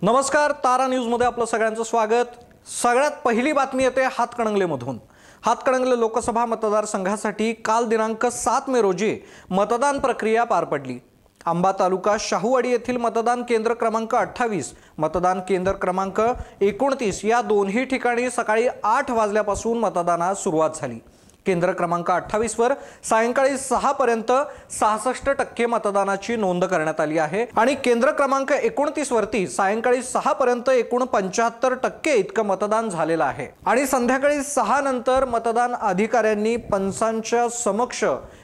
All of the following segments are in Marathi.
नमस्कार, तारा न्यूज मध्ये आपलं सगळ्यांचं स्वागत। सगळ्यात पहिली बातमी येते हातकणंगलेमधून। हातकणंगले लोकसभा मतदारसंघासाठी काल दिनांक 7 मे रोजी मतदान प्रक्रिया पार पडली। आंबा तालुका शाहूवाडी येथील मतदान केंद्र क्रमांक 28, मतदान केंद्र क्रमांक 29 या दोन्ही ठिकाणी सकाळी 8 वाजल्यापासून मतदानास सुरुवात झाली। केंद्र क्रमांक 28 वर सायंकाळी 6 पर्यंत 66% मतदानाची नोंद करण्यात आली आहे आणि केंद्र क्रमांक 29 वरती सायंकाळी 6 पर्यंत एकूण 75% इतकं मतदान झालेलं आहे आणि संध्याकाळी 6 नंतर मतदान अधिकाऱ्यांनी पंचांच्या समक्ष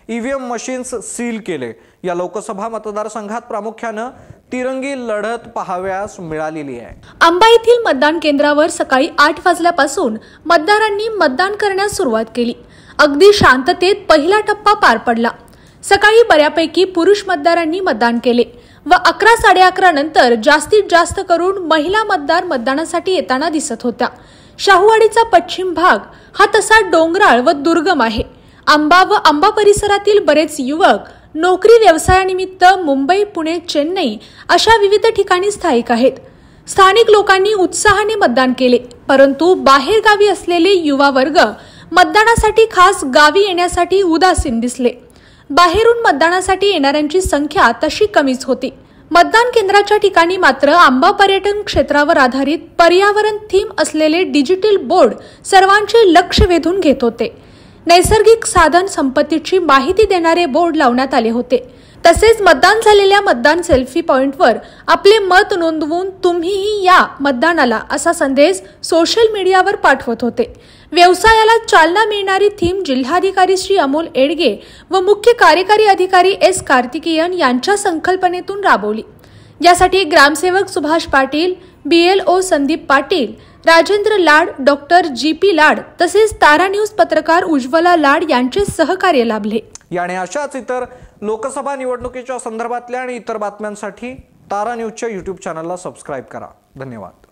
ईव्हीएम मशीन्स सील केले। या लोकसभा मतदारसंघात प्रामुख्याने तिरंगी लढत पाहाव्यास मिळालेली आहे। आंबा येथील मतदान केंद्रावर सकाळी 8 वाजल्यापासून मतदारांनी मतदान करण्यास सुरुवात केली। अगदी शांततेत पहिला टप्पा पार पडला। सकाळी बऱ्यापैकी पुरुष मतदारांनी मतदान केले व 11:30 नंतर जास्तीत जास्त करून महिला मतदार मतदानासाठी येताना दिसत होत्या। शाहूवाडीचा पश्चिम भाग हा तसा डोंगराळ व दुर्गम आहे। आंबा व आंबा परिसरातील बरेच युवक नोकरी व्यवसायानिमित्त मुंबई, पुणे, चेन्नई अशा विविध ठिकाणी स्थायिक आहेत। स्थानिक लोकांनी उत्साहाने मतदान केले, परंतु बाहेर गावी असलेले युवा वर्ग मतदानासाठी खास गावी येण्यासाठी उदासीन दिसले। बाहेरून मतदानासाठी येणाऱ्यांची संख्या तशी कमीच होती। मतदान केंद्राच्या ठिकाणी मात्र आंबा पर्यटन क्षेत्रावर आधारित पर्यावरण थीम असलेले डिजिटल बोर्ड सर्वांचे लक्ष वेधून घेत होते। नैसर्गिक साधन संपत्तीची माहिती देणारे बोर्ड लावण्यात आले होते। तसेच मतदान झालेल्या मतदान सेल्फी पॉइंटवर आपले मत नोंदवून तुम्हीही या मतदानाला असा संदेश सोशल मीडियावर पाठवत होते। व्यवसायाला चालना मिळणारी थीम जिल्हाधिकारी श्री अमोल एडगे व मुख्य कार्यकारी अधिकारी एस कार्तिकेयन यांच्या संकल्पनेतून राबवली। यासाठी ग्रामसेवक सुभाष पाटील, BLO संदीप पाटील, राजेंद्र लाड, डॉक्टर GP लाड तसेच तारा न्यूज पत्रकार उज्ज्वला लाड यांचे सहकार्य लाभले। याने अशाच इतर लोकसभा निवडणुकीच्या संदर्भातल्या आणि इतर बातम्यांसाठी तारा न्यूजच्या YouTube चॅनलला सबस्क्राइब करा। धन्यवाद।